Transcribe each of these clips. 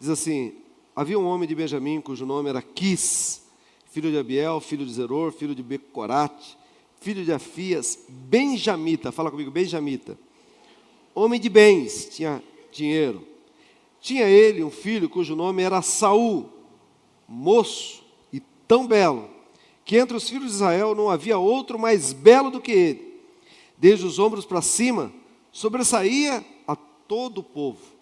Diz assim: havia um homem de Benjamim, cujo nome era Quis, filho de Abiel, filho de Zeror, filho de Becorate, filho de Afias, benjamita, fala comigo, benjamita, homem de bens, tinha dinheiro. Tinha ele um filho cujo nome era Saul, moço e tão belo, que entre os filhos de Israel não havia outro mais belo do que ele. Desde os ombros para cima, sobressaía a todo o povo.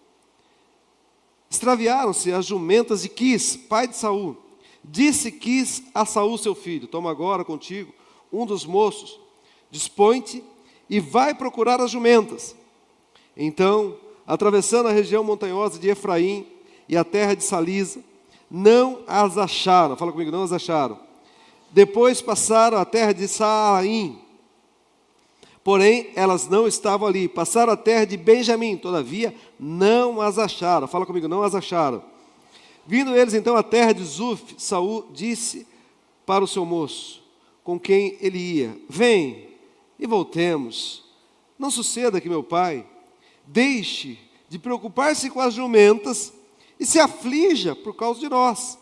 Extraviaram-se as jumentas de Quis, pai de Saul. Disse Quis a Saul, seu filho: toma agora contigo um dos moços, dispõe-te e vai procurar as jumentas. Então, atravessando a região montanhosa de Efraim e a terra de Salisa, não as acharam. Fala comigo, não as acharam. Depois passaram a terra de Saaraim, porém elas não estavam ali. Passaram a terra de Benjamim, todavia não as acharam. Fala comigo, não as acharam. Vindo eles então à terra de Zuf, Saul disse para o seu moço, com quem ele ia: vem e voltemos. Não suceda que meu pai deixe de preocupar-se com as jumentas e se aflija por causa de nós.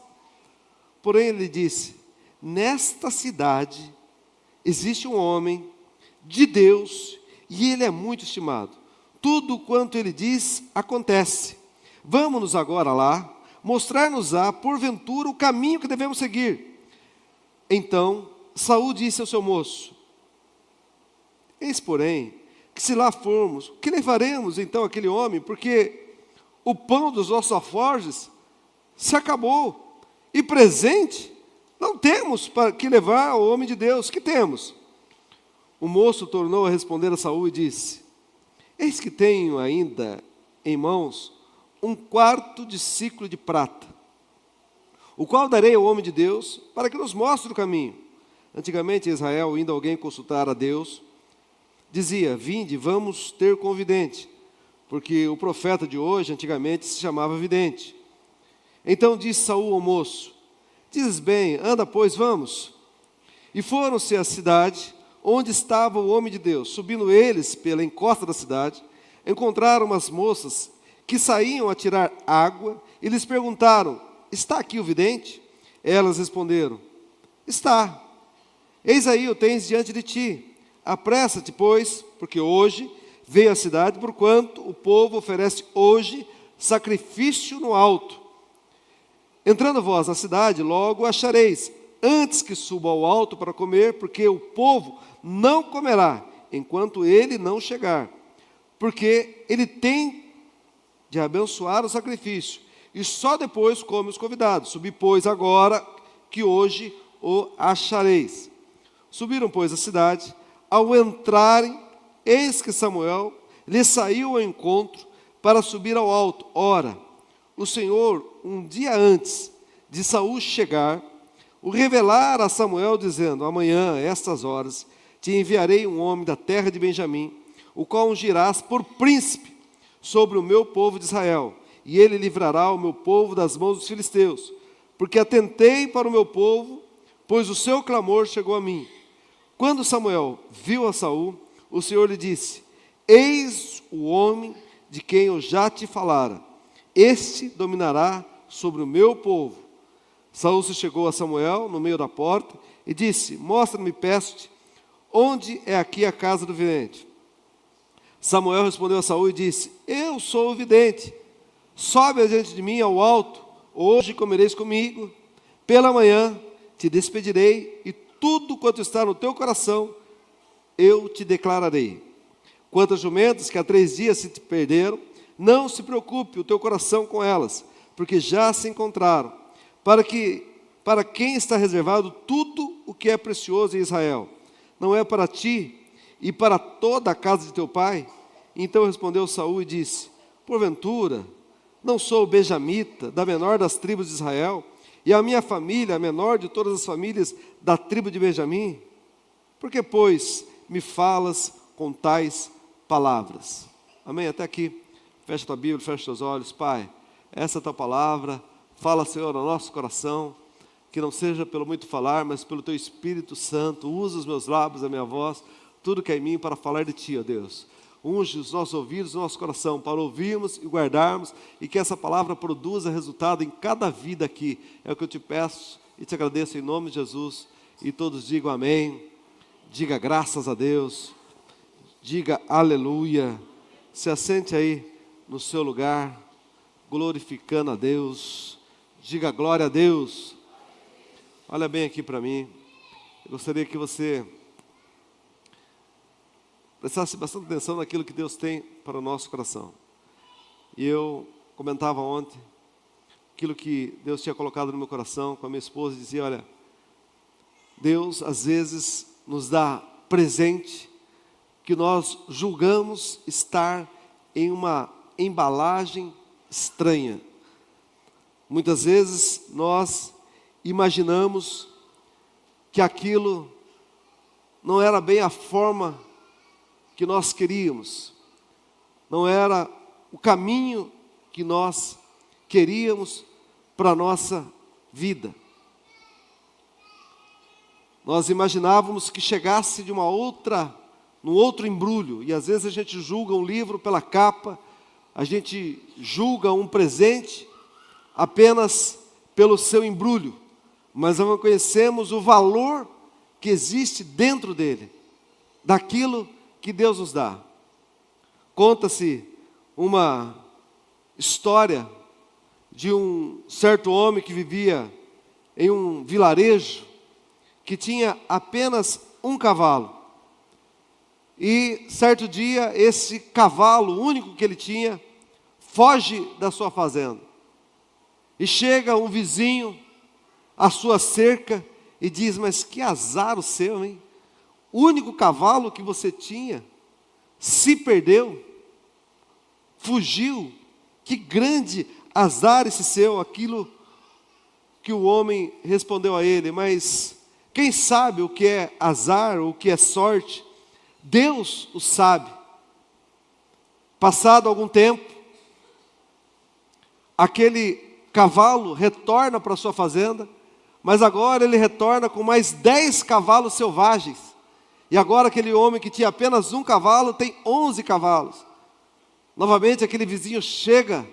Porém ele disse: nesta cidade existe um homem de Deus e ele é muito estimado. Tudo quanto ele diz acontece. Vamos-nos agora lá, mostrar-nos-á porventura o caminho que devemos seguir. Então Saul disse ao seu moço: eis porém que se lá formos, que levaremos então aquele homem? Porque o pão dos nossos alforjes se acabou, e presente não temos para que levar ao homem de Deus. Que temos? O moço tornou a responder a Saul e disse: eis que tenho ainda em mãos um quarto de siclo de prata, o qual darei ao homem de Deus para que nos mostre o caminho. Antigamente em Israel, indo alguém consultar a Deus, dizia: vinde, vamos ter com o vidente, porque o profeta de hoje antigamente se chamava vidente. Então disse Saul ao moço: dizes bem, anda pois, vamos. E foram-se à cidade onde estava o homem de Deus. Subindo eles pela encosta da cidade, encontraram umas moças que saíam a tirar água e lhes perguntaram: está aqui o vidente? Elas responderam: está. Eis aí o tens diante de ti. Apressa-te, pois, porque hoje veio à cidade, porquanto o povo oferece hoje sacrifício no alto. Entrando vós na cidade, logo o achareis, antes que suba ao alto para comer, porque o povo não comerá, enquanto ele não chegar, porque ele tem de abençoar o sacrifício, e só depois come os convidados. Subi, pois, agora, que hoje o achareis. Subiram, pois, à cidade. Ao entrarem, eis que Samuel lhes saiu ao encontro para subir ao alto. Ora, o Senhor, um dia antes de Saul chegar, o revelara a Samuel, dizendo: amanhã, a estas horas, te enviarei um homem da terra de Benjamim, o qual ungirás por príncipe sobre o meu povo de Israel, e ele livrará o meu povo das mãos dos filisteus, porque atentei para o meu povo, pois o seu clamor chegou a mim. Quando Samuel viu a Saul, o Senhor lhe disse: eis o homem de quem eu já te falara, este dominará sobre o meu povo. Saul se chegou a Samuel no meio da porta e disse: mostra-me, peço-te, onde é aqui a casa do vidente? Samuel respondeu a Saul e disse: eu sou o vidente, sobe adiante de mim ao alto, hoje comereis comigo, pela manhã te despedirei, e tudo quanto está no teu coração, eu te declararei. Quanto às jumentas que há 3 dias se te perderam, não se preocupe o teu coração com elas, porque já se encontraram, para quem está reservado tudo o que é precioso em Israel. Não é para ti e para toda a casa de teu pai? Então respondeu Saul e disse: porventura, não sou benjamita, da menor das tribos de Israel, e a minha família, a menor de todas as famílias da tribo de Benjamim? Por que, pois, me falas com tais palavras? Amém? Até aqui. Fecha a tua Bíblia, fecha os teus olhos. Pai, essa é a tua palavra. Fala, Senhor, no nosso coração. Que não seja pelo muito falar, mas pelo teu Espírito Santo. Usa os meus lábios, a minha voz, tudo que é em mim para falar de ti, ó Deus. unge os nossos ouvidos, o nosso coração, para ouvirmos e guardarmos, e que essa palavra produza resultado em cada vida aqui. É o que eu te peço e te agradeço em nome de Jesus. E todos digam amém, diga graças a Deus, diga aleluia. Se assente aí no seu lugar, glorificando a Deus, diga glória a Deus. Olha bem aqui para mim, eu gostaria que você prestasse bastante atenção naquilo que Deus tem para o nosso coração. E eu comentava ontem, aquilo que Deus tinha colocado no meu coração com a minha esposa, e dizia, olha, Deus às vezes nos dá presente que nós julgamos estar em uma embalagem estranha. Muitas vezes nós imaginamos que aquilo não era bem a forma que nós queríamos, não era o caminho que nós queríamos para a nossa vida. Nós imaginávamos que chegasse de num outro embrulho, e às vezes a gente julga um livro pela capa, a gente julga um presente apenas pelo seu embrulho, mas não conhecemos o valor que existe dentro dele, daquilo que Deus nos dá. Conta-se uma história de um certo homem que vivia em um vilarejo que tinha apenas um cavalo. E certo dia esse cavalo, único que ele tinha, foge da sua fazenda. E chega um vizinho à sua cerca e diz, mas que azar o seu, hein? O único cavalo que você tinha se perdeu, fugiu, que grande azar esse seu. Aquilo que o homem respondeu a ele, mas quem sabe o que é azar, o que é sorte? Deus o sabe. Passado algum tempo, aquele cavalo retorna para sua fazenda, mas agora ele retorna com mais 10 cavalos selvagens. E agora aquele homem que tinha apenas um cavalo tem 11 cavalos. Novamente aquele vizinho chega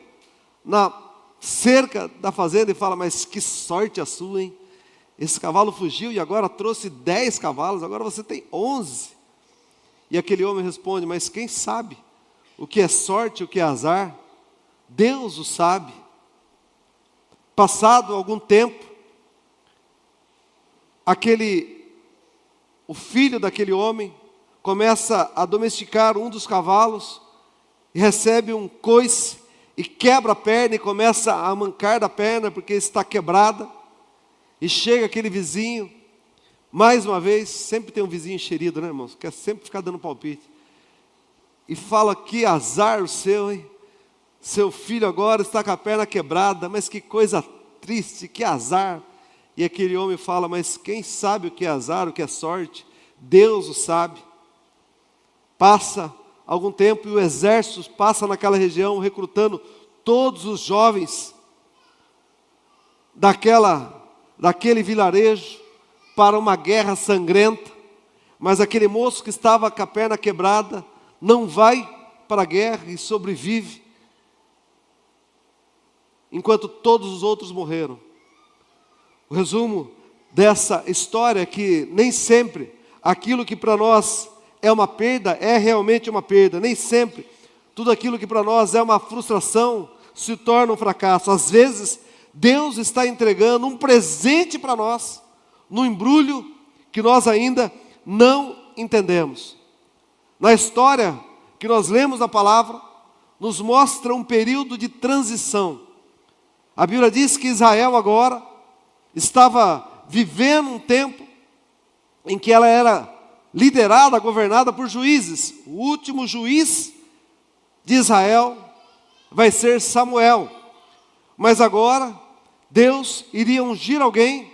na cerca da fazenda e fala, mas que sorte a sua, hein? Esse cavalo fugiu e agora trouxe 10 cavalos, agora você tem 11. E aquele homem responde, mas quem sabe o que é sorte, o que é azar? Deus o sabe. Passado algum tempo, o filho daquele homem começa a domesticar um dos cavalos, e recebe um coice, e quebra a perna, e começa a mancar da perna, porque está quebrada, e chega aquele vizinho, mais uma vez, sempre tem um vizinho enxerido, né, irmãos? Quer sempre ficar dando palpite, e fala, que azar o seu, hein? Seu filho agora está com a perna quebrada, mas que coisa triste, que azar. E aquele homem fala, mas quem sabe o que é azar, o que é sorte? Deus o sabe. Passa algum tempo e o exército passa naquela região, recrutando todos os jovens daquele vilarejo para uma guerra sangrenta. Mas aquele moço que estava com a perna quebrada não vai para a guerra e sobrevive, enquanto todos os outros morreram. O resumo dessa história é que nem sempre aquilo que para nós é uma perda é realmente uma perda. Nem sempre tudo aquilo que para nós é uma frustração se torna um fracasso. Às vezes Deus está entregando um presente para nós, num embrulho que nós ainda não entendemos. Na história que nós lemos na palavra, nos mostra um período de transição. A Bíblia diz que Israel agora estava vivendo um tempo em que ela era liderada, governada por juízes. O último juiz de Israel vai ser Samuel. Mas agora Deus iria ungir alguém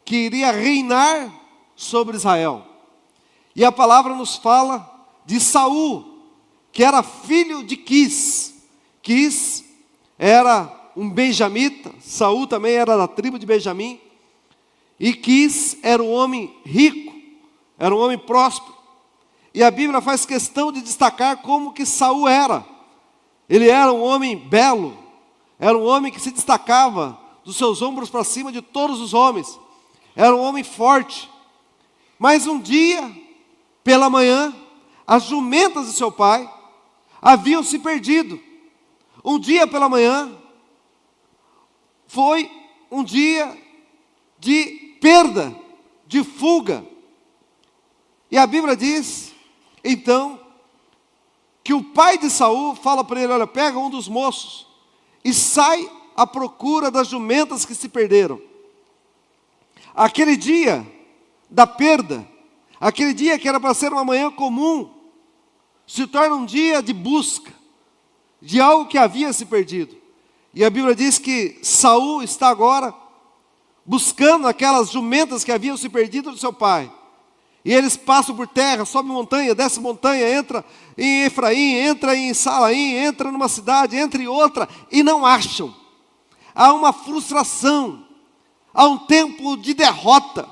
que iria reinar sobre Israel. E a palavra nos fala de Saul, que era filho de Quis. Quis era um benjamita, Saul também era da tribo de Benjamim, e Quis era um homem rico, era um homem próspero. E a Bíblia faz questão de destacar como que Saul era. Ele era um homem belo, era um homem que se destacava dos seus ombros para cima de todos os homens. Era um homem forte. Mas um dia, pela manhã, as jumentas de seu pai haviam se perdido. Um dia pela manhã, foi um dia de perda, de fuga. E a Bíblia diz, então, que o pai de Saul fala para ele, olha, pega um dos moços e sai à procura das jumentas que se perderam. Aquele dia da perda, aquele dia que era para ser uma manhã comum, se torna um dia de busca, de algo que havia se perdido. E a Bíblia diz que Saul está agora buscando aquelas jumentas que haviam se perdido do seu pai. E eles passam por terra, sobe montanha, desce montanha, entra em Efraim, entra em Salaim, entra numa cidade, entra em outra, e não acham. Há uma frustração, há um tempo de derrota,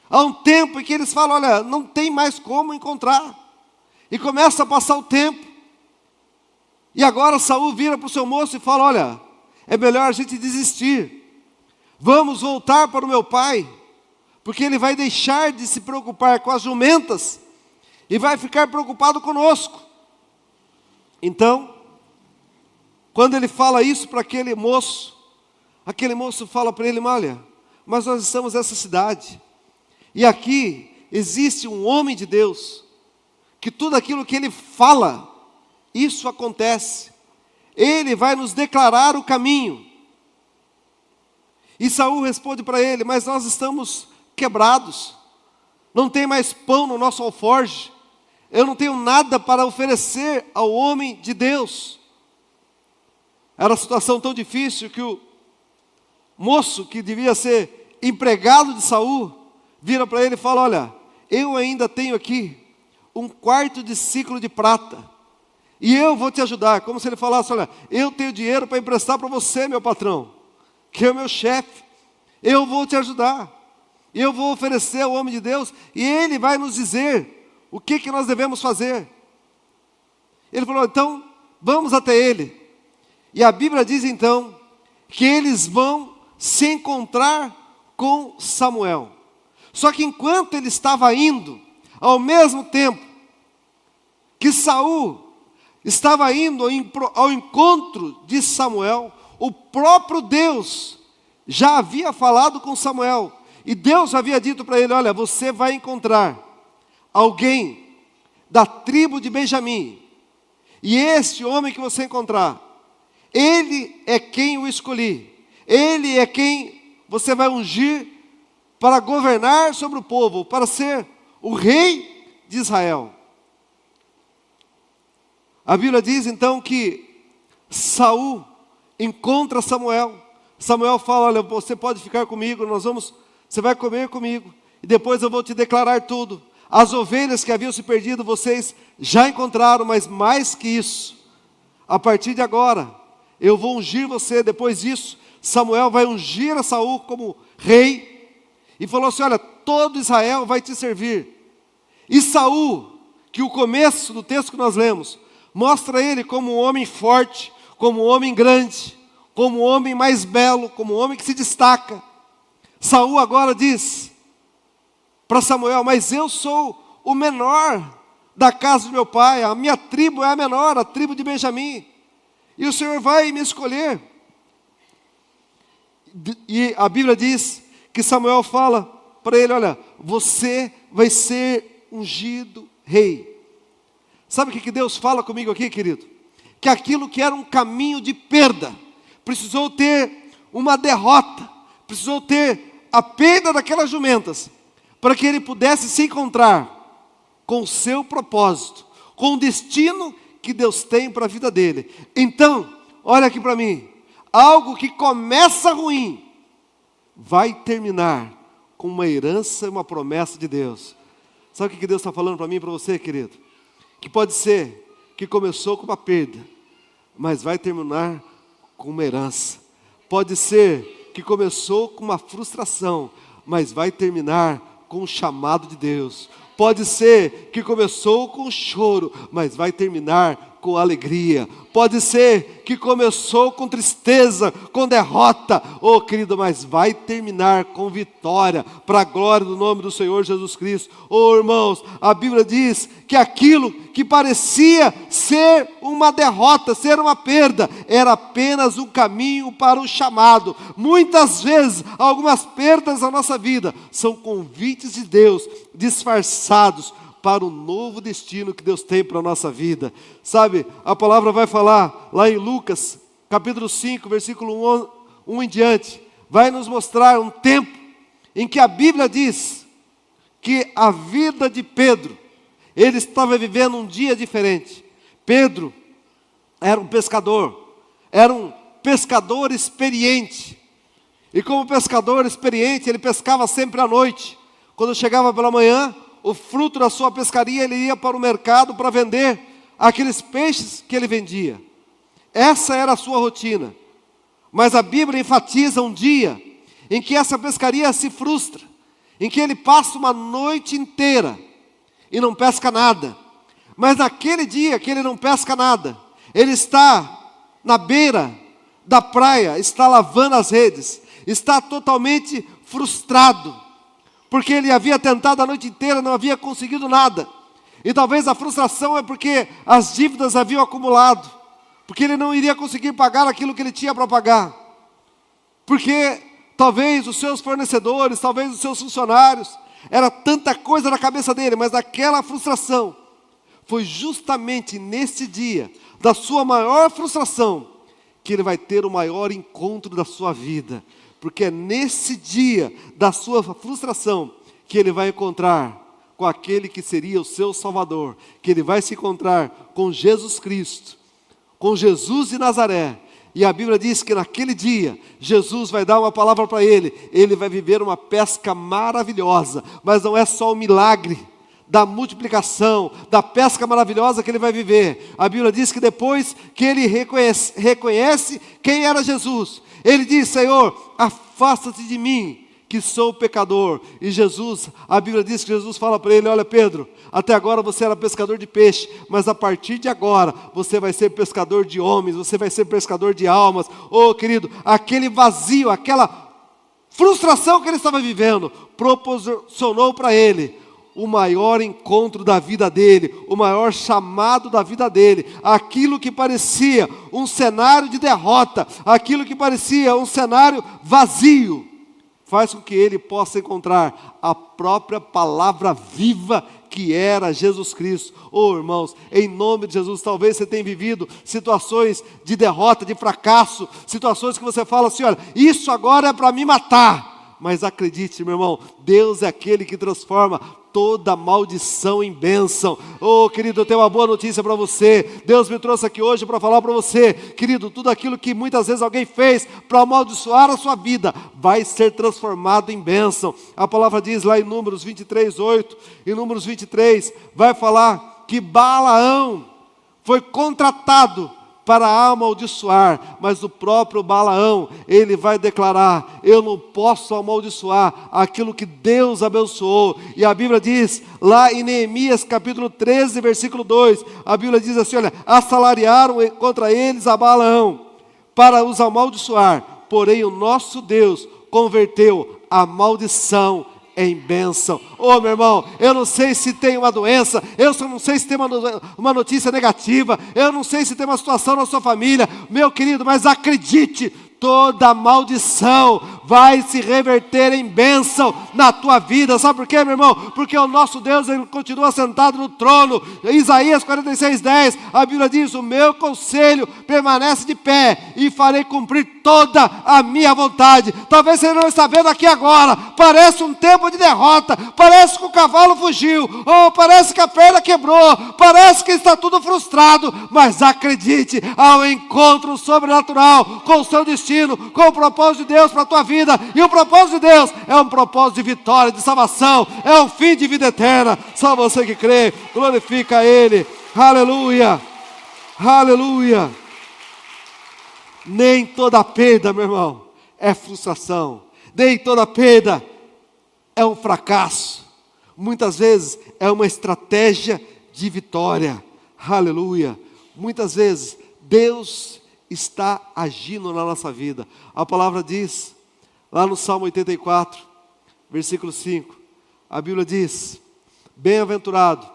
há um tempo em que eles falam, olha, não tem mais como encontrar. E começa a passar o tempo. E agora Saul vira para o seu moço e fala, olha, é melhor a gente desistir. Vamos voltar para o meu pai, porque ele vai deixar de se preocupar com as jumentas e vai ficar preocupado conosco. Então, quando ele fala isso para aquele moço fala para ele, olha, mas nós estamos nessa cidade, e aqui existe um homem de Deus, que tudo aquilo que ele fala, isso acontece. Ele vai nos declarar o caminho. E Saul responde para ele, mas nós estamos quebrados, não tem mais pão no nosso alforje, eu não tenho nada para oferecer ao homem de Deus. Era uma situação tão difícil que o moço, que devia ser empregado de Saul, vira para ele e fala, olha, eu ainda tenho aqui um quarto de ciclo de prata, e eu vou te ajudar, como se ele falasse, olha, eu tenho dinheiro para emprestar para você, meu patrão, que é o meu chefe, eu vou te ajudar, eu vou oferecer ao homem de Deus, e ele vai nos dizer o que nós devemos fazer. Ele falou, então, vamos até ele. E a Bíblia diz então, que eles vão se encontrar com Samuel. Só que enquanto ele estava indo, ao mesmo tempo que Saul estava indo ao encontro de Samuel, o próprio Deus já havia falado com Samuel, e Deus havia dito para ele, olha, você vai encontrar alguém da tribo de Benjamim, e este homem que você encontrar, ele é quem o escolhi, ele é quem você vai ungir para governar sobre o povo, para ser o rei de Israel. A Bíblia diz então que Saul encontra Samuel. Samuel fala, olha, você pode ficar comigo, você vai comer comigo, e depois eu vou te declarar tudo. As ovelhas que haviam se perdido, vocês já encontraram, mas mais que isso, a partir de agora, eu vou ungir você. Depois disso, Samuel vai ungir a Saul como rei, e falou assim, olha, todo Israel vai te servir. E Saul, que o começo do texto que nós lemos, mostra ele como um homem forte, como um homem grande, como um homem mais belo, como um homem que se destaca. Saul agora diz para Samuel, mas eu sou o menor da casa de meu pai, a minha tribo é a menor, a tribo de Benjamim, e o Senhor vai me escolher. E a Bíblia diz que Samuel fala para ele, olha, você vai ser ungido rei. Sabe o que Deus fala comigo aqui, querido? Que aquilo que era um caminho de perda, precisou ter uma derrota, precisou ter a perda daquelas jumentas, para que ele pudesse se encontrar com o seu propósito, com o destino que Deus tem para a vida dele. Então, olha aqui para mim, algo que começa ruim, vai terminar com uma herança e uma promessa de Deus. Sabe o que Deus está falando para mim e para você, querido? Que pode ser que começou com uma perda, mas vai terminar com uma herança. Pode ser que começou com uma frustração, mas vai terminar com um chamado de Deus. Pode ser que começou com choro, mas vai terminar com alegria. Pode ser que começou com tristeza, com derrota, querido, mas vai terminar com vitória, para a glória do nome do Senhor Jesus Cristo. Irmãos, a Bíblia diz que aquilo que parecia ser uma derrota, ser uma perda, era apenas um caminho para o chamado. Muitas vezes, algumas perdas na nossa vida são convites de Deus, disfarçados para o novo destino que Deus tem para a nossa vida. Sabe, a palavra vai falar lá em Lucas, capítulo 5, versículo 1 em diante, vai nos mostrar um tempo em que a Bíblia diz que a vida de Pedro, ele estava vivendo um dia diferente. Pedro era um pescador experiente, e como pescador experiente, ele pescava sempre à noite. Quando chegava pela manhã, o fruto da sua pescaria, ele ia para o mercado para vender aqueles peixes que ele vendia. Essa era a sua rotina. Mas a Bíblia enfatiza um dia em que essa pescaria se frustra, em que ele passa uma noite inteira e não pesca nada. Mas naquele dia que ele não pesca nada, ele está na beira da praia, está lavando as redes, está totalmente frustrado, porque ele havia tentado a noite inteira, não havia conseguido nada. E talvez a frustração é porque as dívidas haviam acumulado, porque ele não iria conseguir pagar aquilo que ele tinha para pagar, porque talvez os seus fornecedores, talvez os seus funcionários, era tanta coisa na cabeça dele, mas aquela frustração, foi justamente nesse dia, da sua maior frustração, que ele vai ter o maior encontro da sua vida. Porque é nesse dia da sua frustração que ele vai encontrar com aquele que seria o seu Salvador, que ele vai se encontrar com Jesus Cristo, com Jesus de Nazaré. E a Bíblia diz que naquele dia, Jesus vai dar uma palavra para ele vai viver uma pesca maravilhosa, mas não é só o milagre da multiplicação, da pesca maravilhosa que ele vai viver. A Bíblia diz que depois que ele reconhece quem era Jesus, ele diz: Senhor, afasta-te de mim, que sou pecador. E Jesus, a Bíblia diz que Jesus fala para ele: olha Pedro, até agora você era pescador de peixe, mas a partir de agora, você vai ser pescador de homens, você vai ser pescador de almas. Querido, aquele vazio, aquela frustração que ele estava vivendo, proporcionou para ele o maior encontro da vida dele, o maior chamado da vida dele. Aquilo que parecia um cenário de derrota, aquilo que parecia um cenário vazio, faz com que ele possa encontrar a própria palavra viva que era Jesus Cristo. Irmãos, em nome de Jesus, talvez você tenha vivido situações de derrota, de fracasso, situações que você fala assim: olha, isso agora é para me matar. Mas acredite, meu irmão, Deus é aquele que transforma toda maldição em bênção. Querido, eu tenho uma boa notícia para você. Deus me trouxe aqui hoje para falar para você, querido, tudo aquilo que muitas vezes alguém fez para amaldiçoar a sua vida, vai ser transformado em bênção. A palavra diz lá em Números 23, 8, em Números 23, vai falar que Balaão foi contratado para amaldiçoar, mas o próprio Balaão, ele vai declarar: eu não posso amaldiçoar aquilo que Deus abençoou. E a Bíblia diz, lá em Neemias capítulo 13, versículo 2, a Bíblia diz assim: olha, assalariaram contra eles a Balaão, para os amaldiçoar, porém o nosso Deus converteu a maldição em bênção. Meu irmão, eu não sei se tem uma doença, eu não sei se tem uma notícia negativa, eu não sei se tem uma situação na sua família, meu querido, mas acredite, toda maldição vai se reverter em bênção na tua vida. Sabe por quê, meu irmão? Porque o nosso Deus, ele continua sentado no trono. Isaías 46, 10, a Bíblia diz: o meu conselho permanece de pé, e farei cumprir toda a minha vontade. Talvez você não está vendo aqui agora, parece um tempo de derrota, parece que o cavalo fugiu, ou parece que a perna quebrou, parece que está tudo frustrado, mas acredite, ao encontro sobrenatural com o seu destino, com o propósito de Deus para a tua vida. E o propósito de Deus é um propósito de vitória, de salvação, é um fim de vida eterna. Só você que crê, glorifica a Ele. Aleluia, aleluia. Nem toda perda, meu irmão, é frustração, nem toda perda é um fracasso. Muitas vezes é uma estratégia de vitória. Aleluia. Muitas vezes Deus está agindo na nossa vida. A palavra diz, lá no Salmo 84, versículo 5, a Bíblia diz: bem-aventurado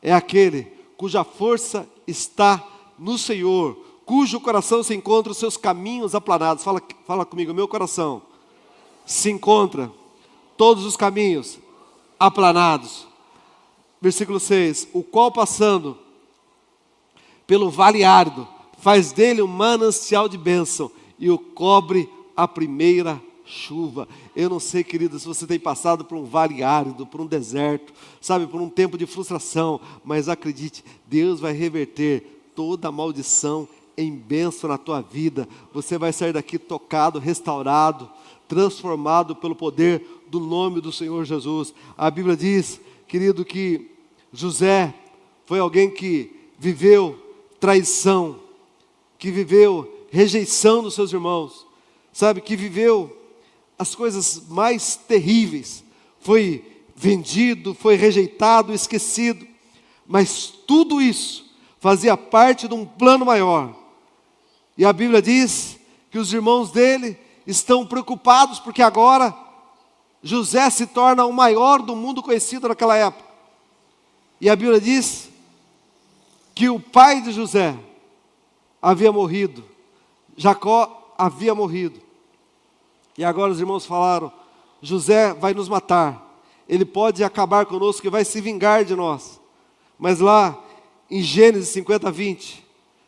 é aquele cuja força está no Senhor, cujo coração se encontra os seus caminhos aplanados. Fala comigo, meu coração se encontra todos os caminhos aplanados. Versículo 6, o qual passando pelo vale árido, faz dele um manancial de bênção e o cobre a primeira chuva. Eu não sei, querido, se você tem passado por um vale árido, por um deserto, sabe, por um tempo de frustração, mas acredite, Deus vai reverter toda a maldição em bênção na tua vida. Você vai sair daqui tocado, restaurado, transformado pelo poder do nome do Senhor Jesus. A Bíblia diz, querido, que José foi alguém que viveu traição, que viveu rejeição dos seus irmãos, sabe, que viveu as coisas mais terríveis, foi vendido, foi rejeitado, esquecido, mas tudo isso fazia parte de um plano maior. E a Bíblia diz que os irmãos dele estão preocupados porque agora José se torna o maior do mundo conhecido naquela época. E a Bíblia diz que o pai de José havia morrido, Jacó havia morrido. E agora os irmãos falaram: José vai nos matar, ele pode acabar conosco, que vai se vingar de nós. Mas lá em Gênesis 50, 20,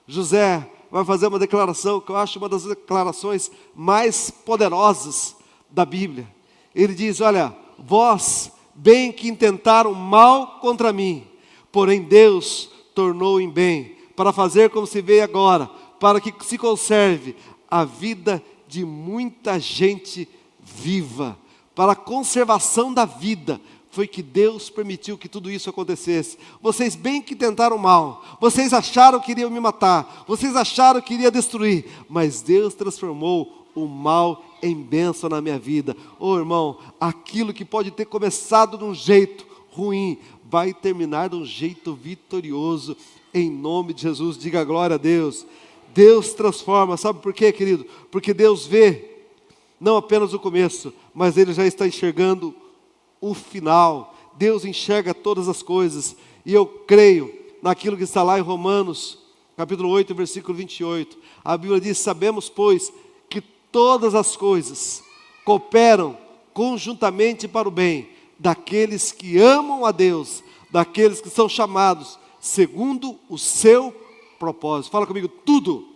José vai fazer uma declaração que eu acho uma das declarações mais poderosas da Bíblia. Ele diz: olha, vós bem que intentaram mal contra mim, porém Deus tornou em bem, para fazer como se vê agora, para que se conserve a vida de muita gente viva. Para a conservação da vida foi que Deus permitiu que tudo isso acontecesse. Vocês bem que tentaram mal, vocês acharam que iriam me matar, vocês acharam que iria destruir, mas Deus transformou o mal em bênção na minha vida. Oh, irmão, aquilo que pode ter começado de um jeito ruim, vai terminar de um jeito vitorioso, em nome de Jesus. Diga glória a Deus. Deus transforma, sabe por quê, querido? Porque Deus vê, não apenas o começo, mas Ele já está enxergando o final. Deus enxerga todas as coisas, e eu creio naquilo que está lá em Romanos, capítulo 8, versículo 28, a Bíblia diz: sabemos, pois, que todas as coisas cooperam conjuntamente para o bem, daqueles que amam a Deus, daqueles que são chamados segundo o seu propósito. Fala comigo, tudo.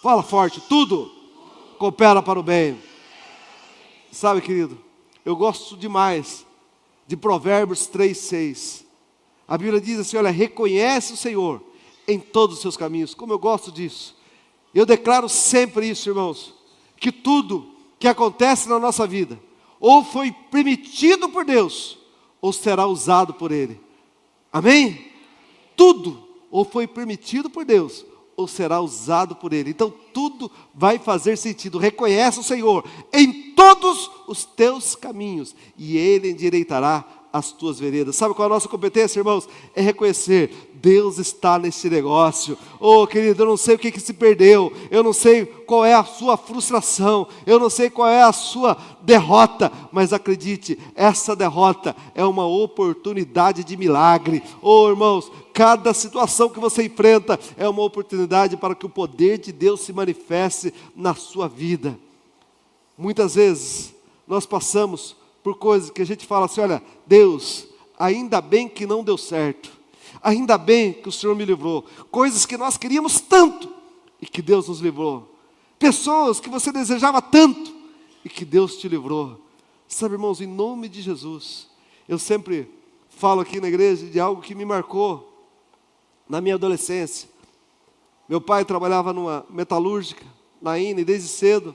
Fala forte, tudo coopera para o bem. Sabe, querido, eu gosto demais de Provérbios 3:6. A Bíblia diz assim: olha, reconhece o Senhor em todos os seus caminhos. Como eu gosto disso. Eu declaro sempre isso, irmãos, que tudo que acontece na nossa vida, ou foi permitido por Deus, ou será usado por Ele. Amém? Tudo ou foi permitido por Deus, ou será usado por Ele. Então tudo vai fazer sentido. Reconhece o Senhor em todos os teus caminhos, e Ele endireitará as tuas veredas. Sabe qual é a nossa competência, irmãos? É reconhecer: Deus está nesse negócio. Oh, querido, eu não sei o que se perdeu, eu não sei qual é a sua frustração, eu não sei qual é a sua derrota, mas acredite, essa derrota é uma oportunidade de milagre. Oh, irmãos, cada situação que você enfrenta é uma oportunidade para que o poder de Deus se manifeste na sua vida. Muitas vezes nós passamos por coisas que a gente fala assim: olha, Deus, ainda bem que não deu certo, ainda bem que o Senhor me livrou. Coisas que nós queríamos tanto e que Deus nos livrou. Pessoas que você desejava tanto e que Deus te livrou. Sabe, irmãos, em nome de Jesus, eu sempre falo aqui na igreja de algo que me marcou na minha adolescência. Meu pai trabalhava numa metalúrgica, na INA, e desde cedo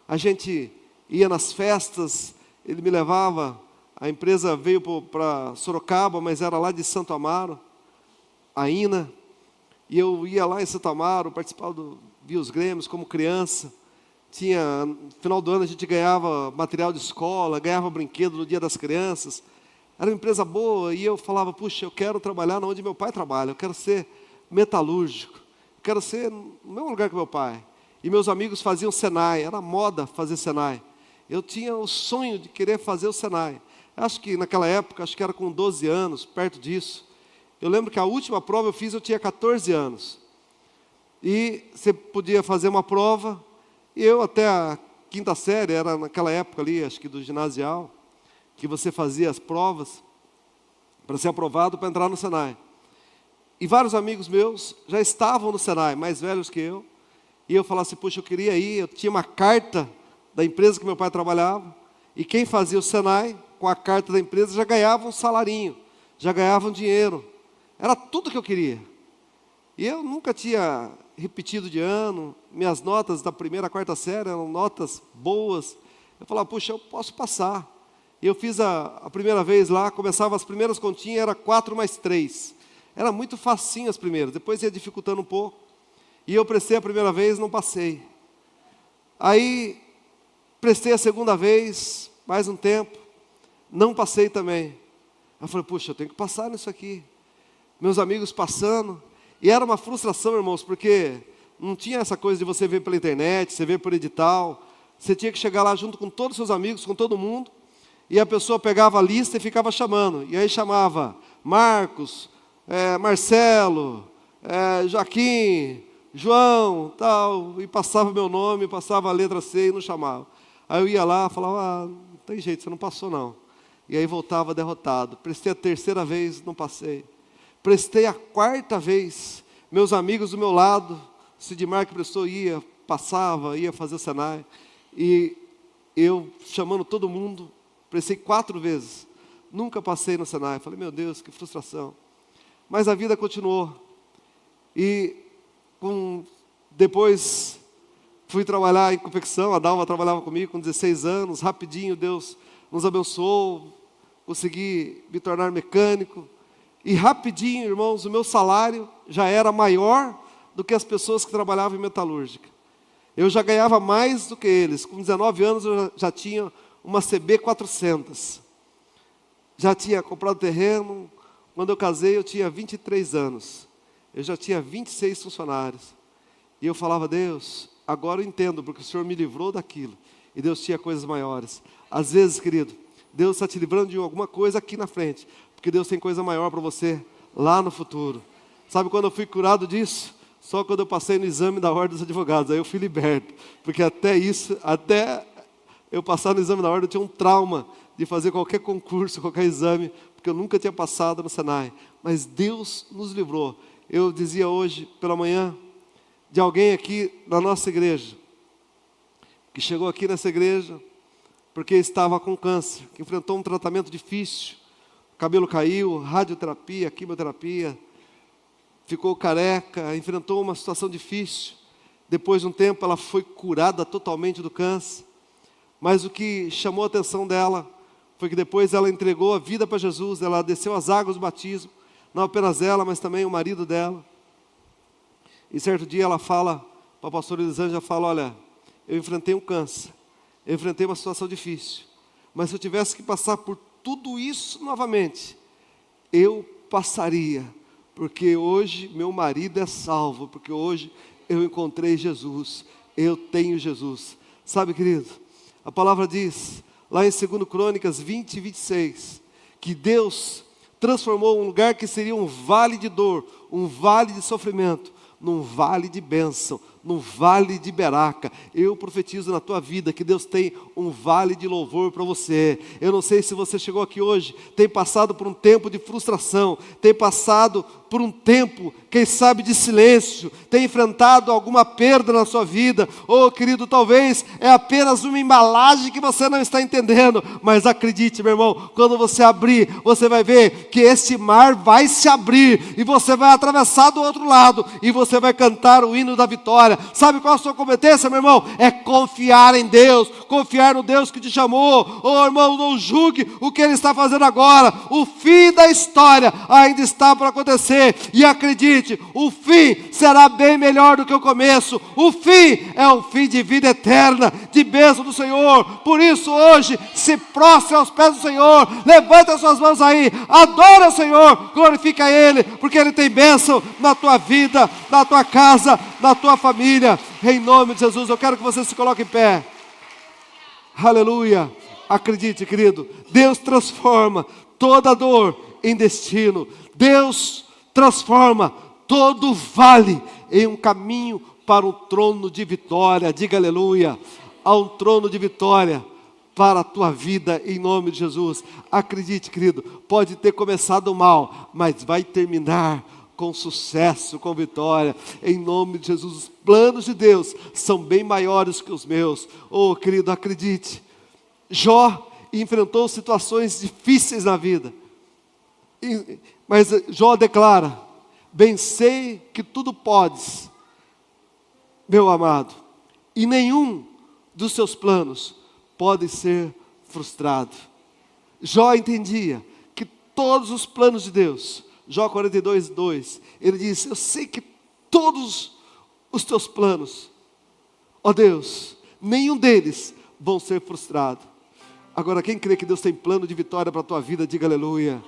a gente ia nas festas. Ele me levava, a empresa veio para Sorocaba, mas era lá de Santo Amaro, a INA, e eu ia lá em Santo Amaro, participava via os grêmios como criança. No final do ano a gente ganhava material de escola, ganhava brinquedo no dia das crianças. Era uma empresa boa e eu falava, puxa, eu quero trabalhar onde meu pai trabalha, eu quero ser metalúrgico, eu quero ser no mesmo lugar que meu pai. E meus amigos faziam Senai, era moda fazer Senai. Eu tinha o sonho de querer fazer o Senai. Acho que naquela época, acho que era com 12 anos, perto disso. Eu lembro que a última prova eu fiz, eu tinha 14 anos. E você podia fazer uma prova, e eu até a quinta série, era naquela época ali, acho que do ginasial, que você fazia as provas para ser aprovado para entrar no Senai. E vários amigos meus já estavam no Senai, mais velhos que eu, e eu falava assim, puxa, eu queria ir, eu tinha uma carta da empresa que meu pai trabalhava, e quem fazia o Senai, com a carta da empresa, já ganhava um salarinho, já ganhava um dinheiro. Era tudo que eu queria. E eu nunca tinha repetido de ano, minhas notas da primeira à quarta série eram notas boas. Eu falava, puxa, eu posso passar. E eu fiz a primeira vez lá, começava as primeiras continhas, era 4 mais 3. Era muito facinho as primeiras, depois ia dificultando um pouco. E eu prestei a primeira vez, não passei. Aí, prestei a segunda vez, mais um tempo, não passei também. Eu falei, puxa, eu tenho que passar nisso aqui. Meus amigos passando, e era uma frustração, irmãos, porque não tinha essa coisa de você ver pela internet, você ver por edital. Você tinha que chegar lá junto com todos os seus amigos, com todo mundo, e a pessoa pegava a lista e ficava chamando. E aí chamava Marcos, Marcelo, Joaquim, João, tal, e passava meu nome, passava a letra C e não chamava. Aí eu ia lá, falava, não tem jeito, você não passou não. E aí voltava derrotado. Prestei a terceira vez, não passei. Prestei a quarta vez, meus amigos do meu lado, Sidmar que prestou, ia, passava, ia fazer o Senai, e eu chamando todo mundo, prestei 4 vezes, nunca passei no Senai. Falei, meu Deus, que frustração. Mas a vida continuou, e depois fui trabalhar em confecção, a Dalva trabalhava comigo com 16 anos, rapidinho Deus nos abençoou, consegui me tornar mecânico, e rapidinho, irmãos, o meu salário já era maior do que as pessoas que trabalhavam em metalúrgica. Eu já ganhava mais do que eles. Com 19 anos eu já tinha uma CB 400. Já tinha comprado terreno. Quando eu casei eu tinha 23 anos. Eu já tinha 26 funcionários. E eu falava, Deus, agora eu entendo, porque o Senhor me livrou daquilo. E Deus tinha coisas maiores. Às vezes, querido, Deus está te livrando de alguma coisa aqui na frente, porque Deus tem coisa maior para você lá no futuro. Sabe quando eu fui curado disso? Só quando eu passei no exame da Ordem dos Advogados, aí eu fui liberto. Porque até eu passar no exame da Ordem, eu tinha um trauma de fazer qualquer concurso, qualquer exame, porque eu nunca tinha passado no Senai. Mas Deus nos livrou. Eu dizia hoje, pela manhã, de alguém aqui na nossa igreja, que chegou aqui nessa igreja porque estava com câncer, que enfrentou um tratamento difícil, o cabelo caiu, radioterapia, quimioterapia, ficou careca, enfrentou uma situação difícil. Depois de um tempo ela foi curada totalmente do câncer, mas o que chamou a atenção dela foi que depois ela entregou a vida para Jesus, ela desceu as águas do batismo, não apenas ela, mas também o marido dela. E certo dia ela fala para a pastora Elisângela, fala, olha, eu enfrentei um câncer, eu enfrentei uma situação difícil, mas se eu tivesse que passar por tudo isso novamente, eu passaria, porque hoje meu marido é salvo, porque hoje eu encontrei Jesus, eu tenho Jesus. Sabe, querido, a palavra diz, lá em 2 Crônicas 20 e 26, que Deus transformou um lugar que seria um vale de dor, um vale de sofrimento, num vale de bênção, num vale de beraca. Eu profetizo na tua vida que Deus tem um vale de louvor para você. Eu não sei se você chegou aqui hoje, tem passado por um tempo de frustração, tem passado por um tempo, quem sabe, de silêncio, tem enfrentado alguma perda na sua vida. Oh, querido, talvez é apenas uma embalagem que você não está entendendo, mas acredite, meu irmão, quando você abrir, você vai ver que esse mar vai se abrir, e você vai atravessar do outro lado, e você vai cantar o hino da vitória. Sabe qual a sua competência, meu irmão? É confiar em Deus, confiar no Deus que te chamou. Oh, irmão, não julgue o que Ele está fazendo agora. O fim da história ainda está para acontecer. você. E acredite, o fim será bem melhor do que o começo. O fim é um fim de vida eterna, de bênção do Senhor. Por isso hoje, se prostre aos pés do Senhor, levanta as suas mãos aí, adora o Senhor, glorifica Ele, porque Ele tem bênção na tua vida, na tua casa, na tua família. Em nome de Jesus, eu quero que você se coloque em pé. Aleluia. Acredite, querido, Deus transforma toda dor em destino. Deus transforma todo vale em um caminho para um trono de vitória. Diga aleluia. Há um trono de vitória para a tua vida, em nome de Jesus. Acredite, querido, pode ter começado mal, mas vai terminar com sucesso, com vitória, em nome de Jesus. Os planos de Deus são bem maiores que os meus. Oh, querido, acredite. Jó enfrentou situações difíceis na vida, mas Jó declara: bem sei que tudo podes, meu amado, e nenhum dos seus planos pode ser frustrado. Jó entendia que todos os planos de Deus, Jó 42, 2, ele diz: eu sei que todos os teus planos, ó Deus, nenhum deles vão ser frustrados. Agora, quem crê que Deus tem plano de vitória para a tua vida, diga aleluia.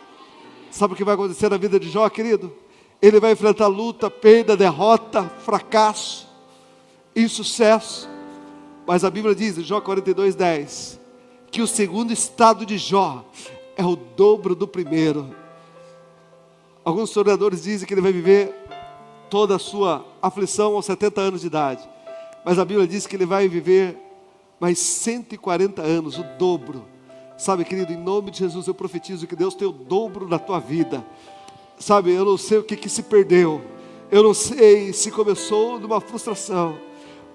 Sabe o que vai acontecer na vida de Jó, querido? Ele vai enfrentar luta, perda, derrota, fracasso, insucesso. Mas a Bíblia diz, em Jó 42, 10, que o segundo estado de Jó é o dobro do primeiro. Alguns historiadores dizem que ele vai viver toda a sua aflição aos 70 anos de idade. Mas a Bíblia diz que ele vai viver mais 140 anos, o dobro. Sabe, querido, em nome de Jesus eu profetizo que Deus tem o dobro na tua vida. Sabe, eu não sei o que se perdeu. Eu não sei se começou numa frustração.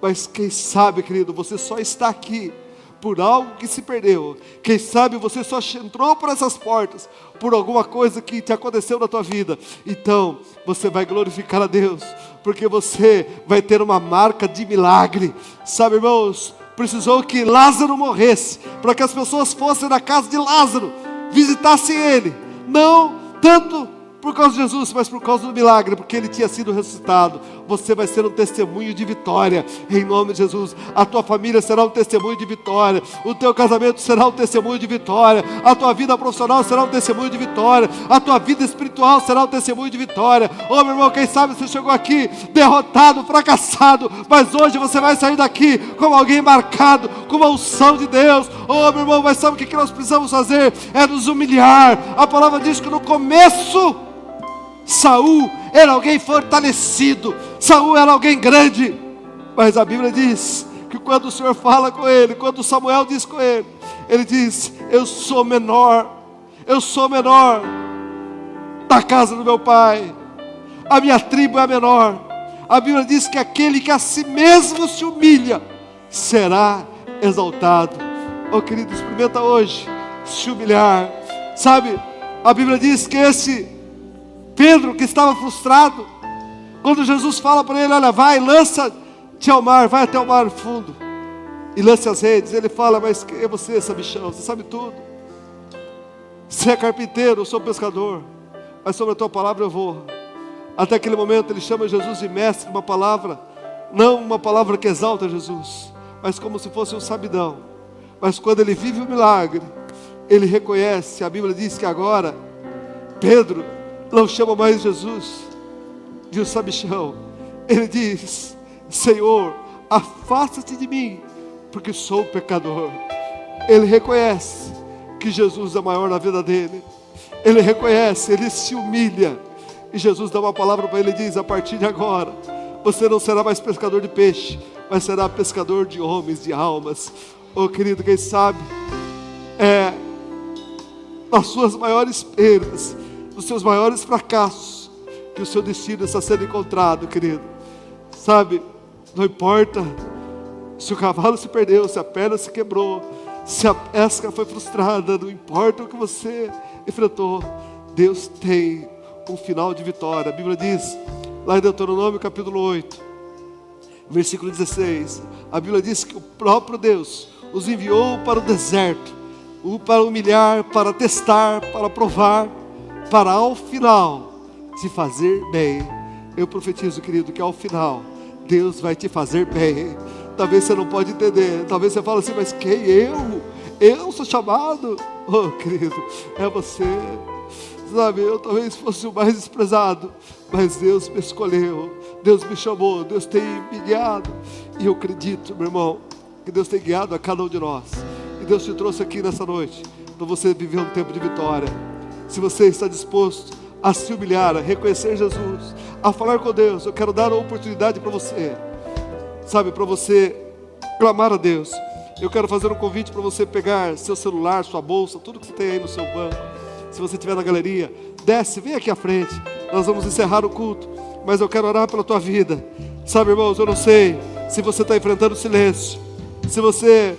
Mas quem sabe, querido, você só está aqui por algo que se perdeu. Quem sabe você só entrou por essas portas por alguma coisa que te aconteceu na tua vida. Então, você vai glorificar a Deus, porque você vai ter uma marca de milagre. Sabe, irmãos, precisou que Lázaro morresse, para que as pessoas fossem na casa de Lázaro, visitassem ele, não tanto por causa de Jesus, mas por causa do milagre, porque ele tinha sido ressuscitado. Você vai ser um testemunho de vitória, em nome de Jesus. A tua família será um testemunho de vitória, o teu casamento será um testemunho de vitória, a tua vida profissional será um testemunho de vitória, a tua vida espiritual será um testemunho de vitória. Oh, meu irmão, quem sabe você chegou aqui derrotado, fracassado, mas hoje você vai sair daqui como alguém marcado, com uma unção de Deus. Oh, meu irmão, mas sabe o que nós precisamos fazer? É nos humilhar. A palavra diz que no começo Saul era alguém fortalecido, Saul era alguém grande, mas a Bíblia diz que quando o Senhor fala com ele, quando Samuel diz com ele, ele diz: eu sou menor da casa do meu pai, a minha tribo é a menor. A Bíblia diz que aquele que a si mesmo se humilha será exaltado. Oh, querido, experimenta hoje se humilhar. Sabe, a Bíblia diz que esse Pedro, que estava frustrado, quando Jesus fala para ele: olha, vai, lança-te ao mar, vai até o mar fundo e lance as redes. Ele fala: mas quem é você, sabichão? Você sabe tudo. Você é carpinteiro, eu sou pescador, mas sobre a tua palavra eu vou. Até aquele momento ele chama Jesus de mestre, uma palavra, não uma palavra que exalta Jesus, mas como se fosse um sabidão. Mas quando ele vive o milagre, ele reconhece. A Bíblia diz que agora Pedro não chama mais Jesus de um sabichão. Ele diz: Senhor, afasta-te de mim, porque sou pecador. Ele reconhece que Jesus é maior na vida dele. Ele reconhece, ele se humilha. E Jesus dá uma palavra para ele e diz: a partir de agora, você não será mais pescador de peixe, mas será pescador de homens, de almas. Oh, querido, quem sabe nas suas maiores perdas, nos seus maiores fracassos, que o seu destino está sendo encontrado, querido. Sabe, não importa se o cavalo se perdeu, se a perna se quebrou, se a pesca foi frustrada, não importa o que você enfrentou, Deus tem um final de vitória. A Bíblia diz, lá em Deuteronômio capítulo 8, versículo 16, a Bíblia diz que o próprio Deus os enviou para o deserto, para humilhar, para testar, para provar, para ao final te fazer bem. Eu profetizo, querido, que ao final Deus vai te fazer bem. Talvez você não pode entender, talvez você fale assim, mas quem eu? Eu sou chamado? Oh, querido, é você. Sabe, eu talvez fosse o mais desprezado, mas Deus me escolheu, Deus me chamou, Deus tem me guiado. E eu acredito, meu irmão, que Deus tem guiado a cada um de nós. E Deus te trouxe aqui nessa noite para você viver um tempo de vitória. Se você está disposto a se humilhar, a reconhecer Jesus, a falar com Deus, eu quero dar uma oportunidade para você, sabe, para você clamar a Deus. Eu quero fazer um convite para você pegar seu celular, sua bolsa, tudo que você tem aí no seu banco. Se você estiver na galeria, desce, vem aqui à frente. Nós vamos encerrar o culto, mas eu quero orar pela tua vida. Sabe, irmãos, eu não sei se você está enfrentando silêncio, se você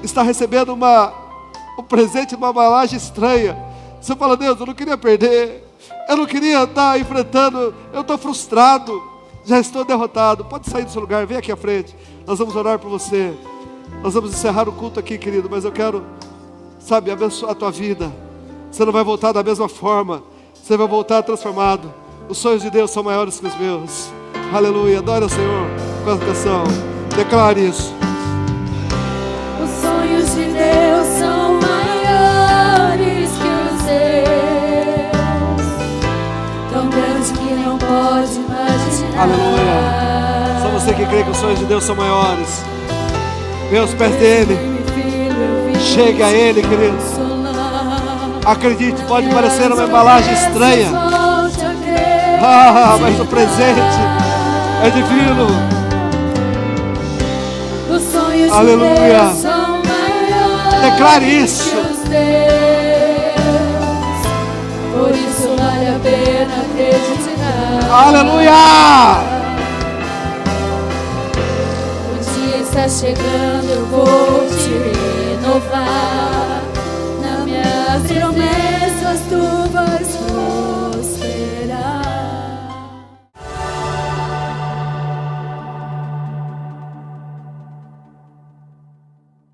está recebendo um presente, uma embalagem estranha. Você fala, Deus, eu não queria perder, eu não queria estar enfrentando, eu estou frustrado, já estou derrotado. Pode sair do seu lugar, vem aqui à frente. Nós vamos orar por você. Nós vamos encerrar o culto aqui, querido, mas eu quero, sabe, abençoar a tua vida. Você não vai voltar da mesma forma, você vai voltar transformado. Os sonhos de Deus são maiores que os meus. Aleluia, adore ao Senhor com a canção. Declare isso. Os sonhos de Deus são maiores que os seus, tão grande que não pode imaginar. Aleluia. Só você que crê que os sonhos de Deus são maiores. Vê aos pés dele. Chegue a ele, querido. Acredite, pode parecer uma embalagem estranha, mas o presente é divino. Aleluia. Declare isso. Por isso vale a pena acreditar. Aleluia. O dia está chegando, eu vou te renovar. Nas minhas promessas tudo